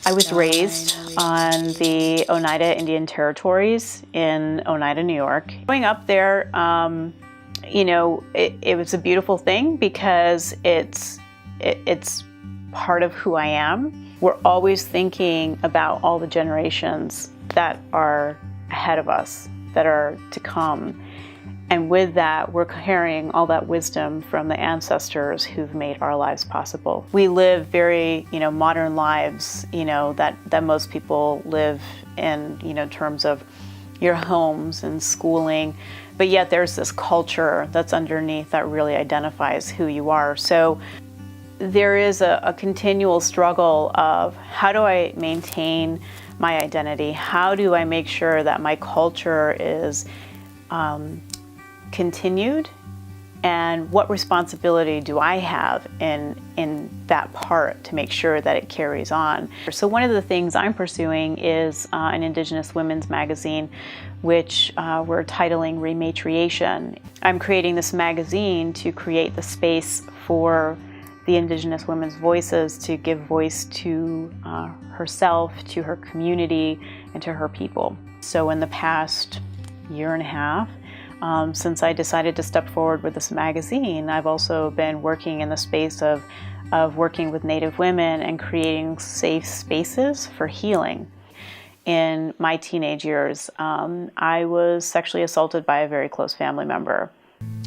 I was raised on the Oneida Indian territories in Oneida, New York. Growing up there, it was a beautiful thing because it's part of who I am. We're always thinking about all the generations that are ahead of us, that are to come. And with that, we're carrying all that wisdom from the ancestors who've made our lives possible. We live very, modern lives, that most people live in, terms of your homes and schooling. But yet there's this culture that's underneath that really identifies who you are. So there is a continual struggle of how do I maintain my identity? How do I make sure that my culture is continued, and what responsibility do I have in that part to make sure that it carries on? So one of the things I'm pursuing is an Indigenous women's magazine, which we're titling Rematriation. I'm creating this magazine to create the space for the Indigenous women's voices to give voice to herself, to her community, and to her people. So in the past year and a half, since I decided to step forward with this magazine, I've also been working in the space of working with Native women and creating safe spaces for healing. In my teenage years, I was sexually assaulted by a very close family member.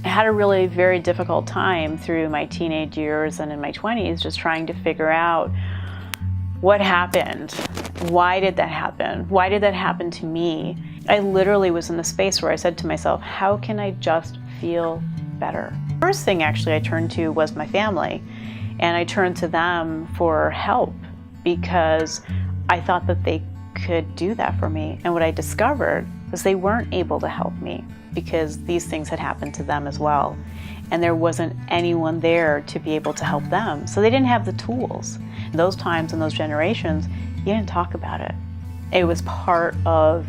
I had a really very difficult time through my teenage years and in my 20s just trying to figure out what happened. Why did that happen? Why did that happen to me? I literally was in the space where I said to myself, how can I just feel better? First thing actually I turned to was my family, and I turned to them for help because I thought that they could do that for me. And what I discovered was they weren't able to help me because these things had happened to them as well. And there wasn't anyone there to be able to help them. So they didn't have the tools. Those times and those generations, you didn't talk about it. It was part of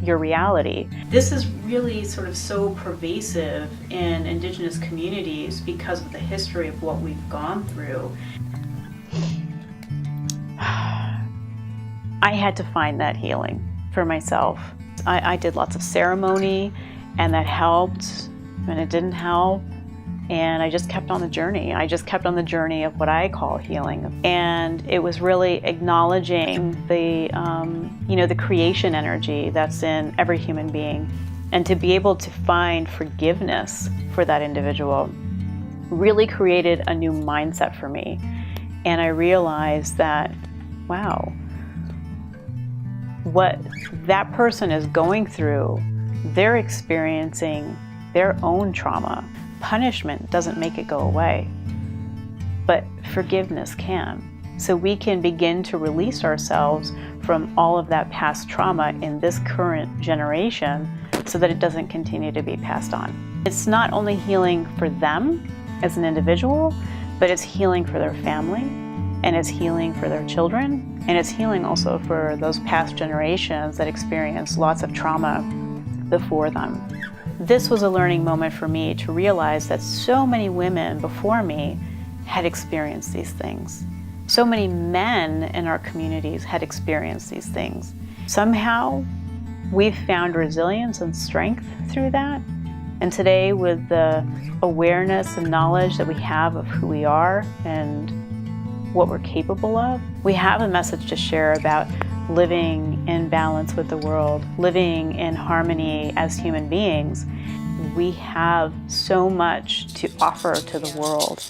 your reality. This is really sort of so pervasive in Indigenous communities because of the history of what we've gone through. I had to find that healing for myself. I did lots of ceremony, and that helped, and it didn't help. And I just kept on the journey. I just kept on the journey of what I call healing. And it was really acknowledging the, the creation energy that's in every human being. And to be able to find forgiveness for that individual really created a new mindset for me. And I realized that, wow, what that person is going through, they're experiencing their own trauma. Punishment doesn't make it go away, but forgiveness can. So we can begin to release ourselves from all of that past trauma in this current generation so that it doesn't continue to be passed on. It's not only healing for them as an individual, but it's healing for their family, and it's healing for their children, and it's healing also for those past generations that experienced lots of trauma before them. This was a learning moment for me to realize that so many women before me had experienced these things. So many men in our communities had experienced these things. Somehow, we've found resilience and strength through that. And today, with the awareness and knowledge that we have of who we are and what we're capable of, we have a message to share about living in balance with the world, living in harmony as human beings. We have so much to offer to the world.